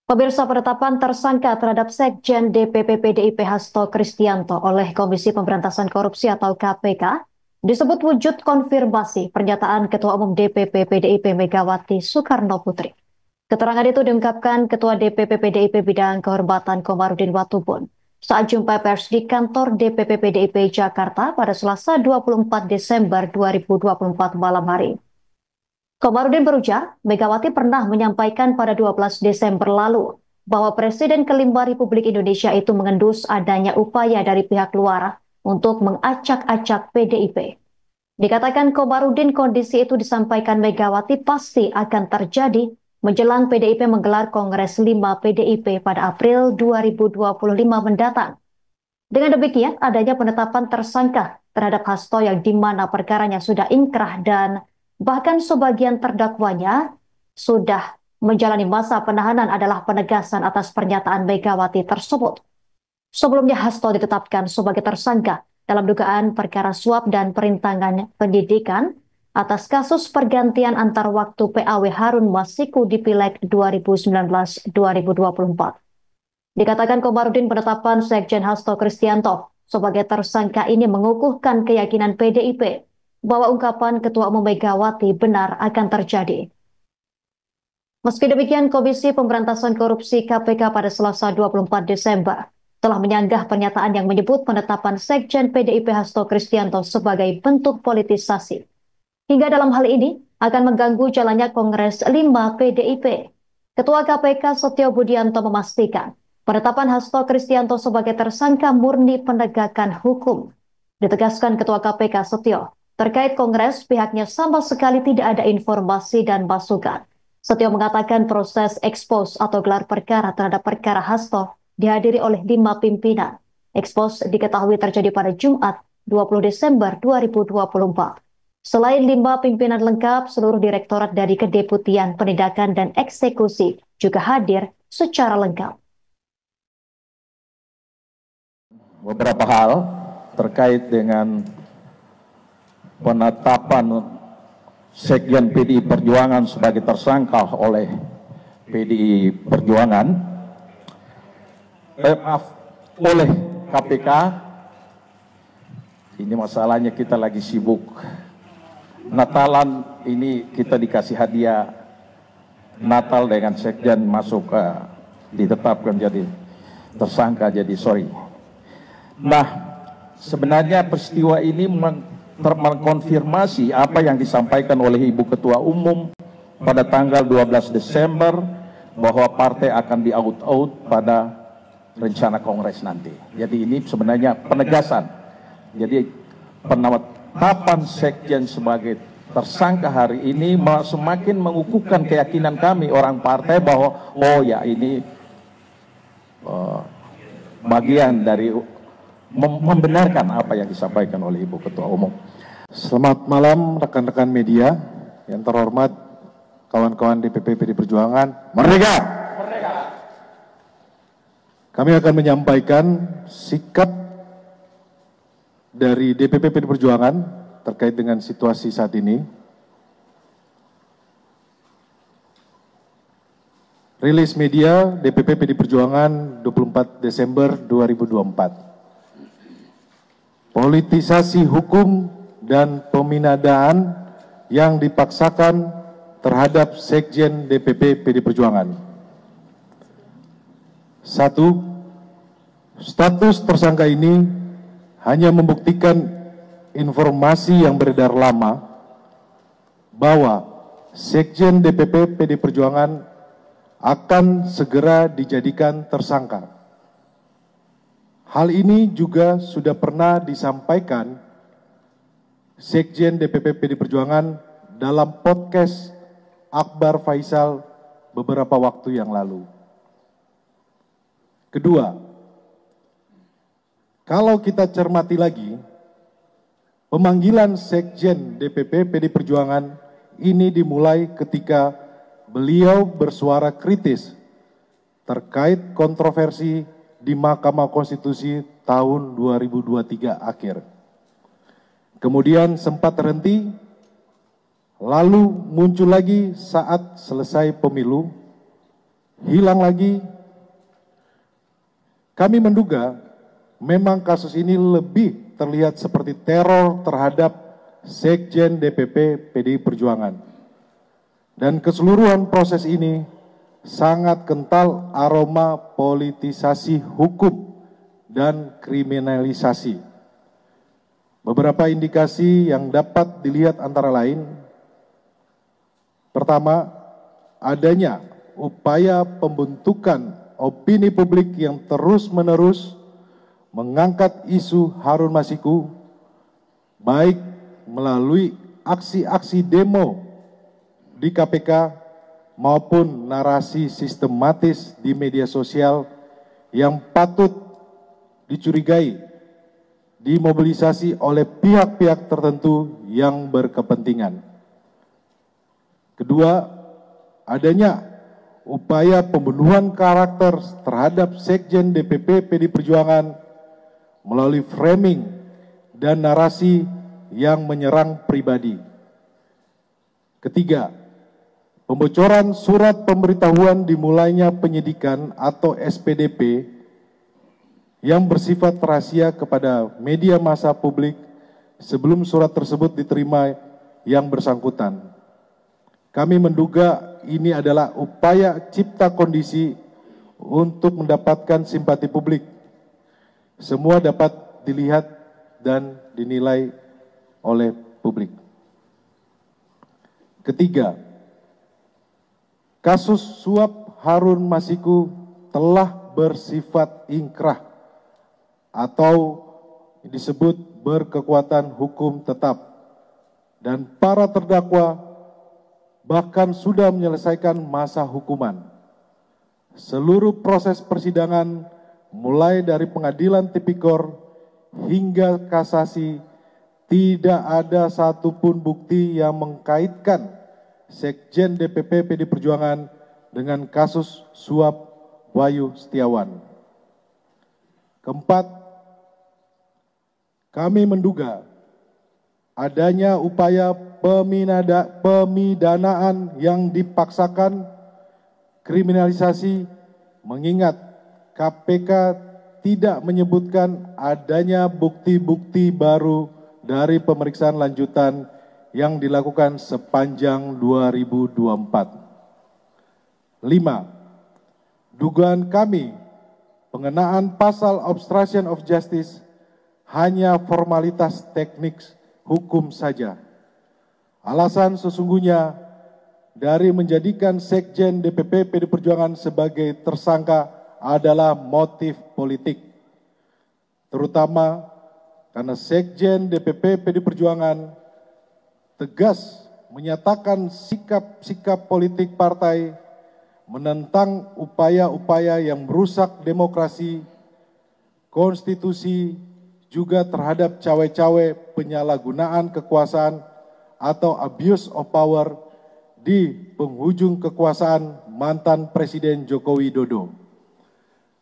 Pemirsa, penetapan tersangka terhadap Sekjen DPP PDIP Hasto Kristianto oleh Komisi Pemberantasan Korupsi atau KPK disebut wujud konfirmasi pernyataan Ketua Umum DPP PDIP Megawati Soekarno Putri. Keterangan itu diungkapkan Ketua DPP PDIP Bidang Kehormatan Komarudin Watubun saat jumpa pers di kantor DPP PDIP Jakarta pada Selasa 24 Desember 2024 malam hari. Komarudin berujar, Megawati pernah menyampaikan pada 12 Desember lalu bahwa Presiden kelima Republik Indonesia itu mengendus adanya upaya dari pihak luar untuk mengacak-acak PDIP. Dikatakan Komarudin kondisi itu disampaikan Megawati pasti akan terjadi menjelang PDIP menggelar Kongres 5 PDIP pada April 2025 mendatang. Dengan demikian, adanya penetapan tersangka terhadap Hasto yang di mana perkaranya sudah ingkrah dan bahkan sebagian terdakwanya sudah menjalani masa penahanan adalah penegasan atas pernyataan Megawati tersebut. Sebelumnya Hasto ditetapkan sebagai tersangka dalam dugaan perkara suap dan perintangan pendidikan atas kasus pergantian antar waktu PAW Harun Masiku di Pileg 2019-2024. Dikatakan Komarudin penetapan Sekjen Hasto Kristianto sebagai tersangka ini mengukuhkan keyakinan PDIP bahwa ungkapan Ketua Umum Megawati benar akan terjadi. Meski demikian, Komisi Pemberantasan Korupsi KPK pada Selasa 24 Desember telah menyanggah pernyataan yang menyebut penetapan Sekjen PDIP Hasto Kristianto sebagai bentuk politisasi. Hingga dalam hal ini akan mengganggu jalannya Kongres 5 PDIP. Ketua KPK Setio Budianto memastikan penetapan Hasto Kristianto sebagai tersangka murni penegakan hukum. Ditegaskan Ketua KPK Setio, terkait Kongres pihaknya sama sekali tidak ada informasi dan masukan. Setio mengatakan proses ekspos atau gelar perkara terhadap perkara Hasto dihadiri oleh 5 pimpinan. Ekspos diketahui terjadi pada Jumat 20 Desember 2024. Selain 5 pimpinan lengkap, seluruh direktorat dari Kedeputian Penindakan dan Eksekusi juga hadir secara lengkap. Beberapa hal terkait dengan penetapan Sekjen PDI Perjuangan sebagai tersangka oleh PDI Perjuangan oleh KPK. Ini masalahnya kita lagi sibuk Natalan, ini kita dikasih hadiah Natal dengan Sekjen masuk ditetapkan jadi tersangka, jadi sorry. Nah, sebenarnya peristiwa ini mengkonfirmasi apa yang disampaikan oleh Ibu Ketua Umum pada tanggal 12 Desember bahwa partai akan di-out pada rencana Kongres nanti. Jadi ini sebenarnya penegasan. Jadi penetapan Sekjen sebagai tersangka hari ini semakin mengukuhkan keyakinan kami orang partai bahwa oh ya ini bagian dari membenarkan apa yang disampaikan oleh Ibu Ketua Umum. Selamat malam rekan-rekan media yang terhormat, kawan-kawan DPP PD Perjuangan. Merdeka! Merdeka! Kami akan menyampaikan sikap dari DPP PD Perjuangan terkait dengan situasi saat ini. Rilis media DPP PD Perjuangan 24 Desember 2024. Politisasi hukum dan peminadaan yang dipaksakan terhadap Sekjen DPP PD Perjuangan. 1. Status tersangka ini hanya membuktikan informasi yang beredar lama bahwa Sekjen DPP PD Perjuangan akan segera dijadikan tersangka. Hal ini juga sudah pernah disampaikan Sekjen DPP PD Perjuangan dalam podcast Akbar Faisal beberapa waktu yang lalu. Kedua, kalau kita cermati lagi, pemanggilan Sekjen DPP PD Perjuangan ini dimulai ketika beliau bersuara kritis terkait kontroversi di Mahkamah Konstitusi tahun 2023 akhir. Kemudian sempat terhenti, lalu muncul lagi saat selesai pemilu, hilang lagi. Kami menduga memang kasus ini lebih terlihat seperti teror terhadap Sekjen DPP PDI Perjuangan. Dan keseluruhan proses ini sangat kental aroma politisasi hukum dan kriminalisasi. Beberapa indikasi yang dapat dilihat antara lain: pertama, adanya upaya pembentukan opini publik yang terus-menerus mengangkat isu Harun Masiku, baik melalui aksi-aksi demo di KPK maupun narasi sistematis di media sosial yang patut dicurigai dimobilisasi oleh pihak-pihak tertentu yang berkepentingan. Kedua, adanya upaya pembunuhan karakter terhadap Sekjen DPP PDI Perjuangan melalui framing dan narasi yang menyerang pribadi. Ketiga, pembocoran surat pemberitahuan dimulainya penyidikan atau SPDP yang bersifat rahasia kepada media massa publik sebelum surat tersebut diterima yang bersangkutan. Kami menduga ini adalah upaya cipta kondisi untuk mendapatkan simpati publik. Semua dapat dilihat dan dinilai oleh publik. Ketiga, kasus suap Harun Masiku telah bersifat ingkrah atau disebut berkekuatan hukum tetap, dan para terdakwa bahkan sudah menyelesaikan masa hukuman. Seluruh proses persidangan mulai dari pengadilan tipikor hingga kasasi tidak ada satupun bukti yang mengkaitkan Sekjen DPP PDI Perjuangan dengan kasus suap Wahyu Setiawan. Keempat, kami menduga adanya upaya pemidanaan yang dipaksakan, kriminalisasi, mengingat KPK tidak menyebutkan adanya bukti-bukti baru dari pemeriksaan lanjutan yang dilakukan sepanjang 2024. 5. Dugaan kami pengenaan pasal obstruction of justice hanya formalitas teknik hukum saja. Alasan sesungguhnya dari menjadikan Sekjen DPP PDI Perjuangan sebagai tersangka adalah motif politik, terutama karena Sekjen DPP PDI Perjuangan tegas menyatakan sikap-sikap politik partai menentang upaya-upaya yang merusak demokrasi, konstitusi, juga terhadap cawe-cawe penyalahgunaan kekuasaan atau abuse of power di penghujung kekuasaan mantan Presiden Joko Widodo.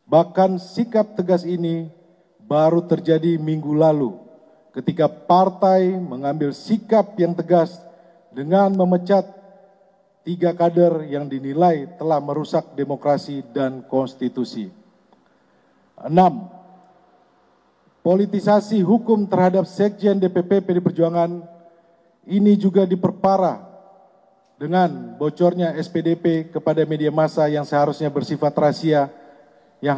Bahkan sikap tegas ini baru terjadi minggu lalu ketika partai mengambil sikap yang tegas dengan memecat 3 kader yang dinilai telah merusak demokrasi dan konstitusi. 6. Politisasi hukum terhadap Sekjen DPP PDI Perjuangan ini juga diperparah dengan bocornya SPDP kepada media massa yang seharusnya bersifat rahasia, yang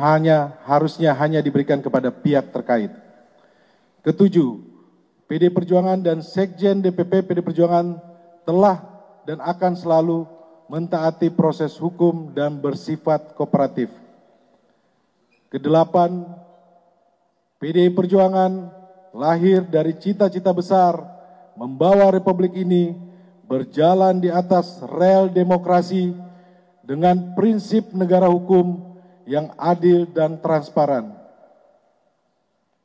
harusnya hanya diberikan kepada pihak terkait. Ketujuh, PDI Perjuangan dan Sekjen DPP PDI Perjuangan telah dan akan selalu mentaati proses hukum dan bersifat kooperatif. Kedelapan, PDI Perjuangan lahir dari cita-cita besar membawa Republik ini berjalan di atas rel demokrasi dengan prinsip negara hukum yang adil dan transparan.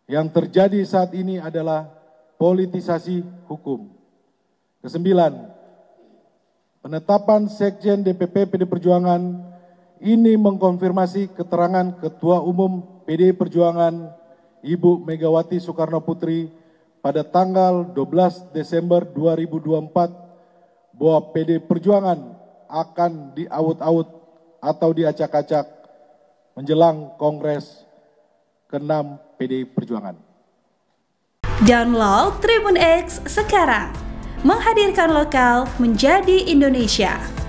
Yang terjadi saat ini adalah politisasi hukum. Kesembilan, penetapan Sekjen DPP PDI Perjuangan ini mengkonfirmasi keterangan Ketua Umum PDI Perjuangan Ibu Megawati Soekarno Putri pada tanggal 12 Desember 2024 bahwa PDI Perjuangan akan diaut-aut atau diacak-acak menjelang Kongres ke-6 PDI Perjuangan. Download Tribun X sekarang, menghadirkan lokal menjadi Indonesia.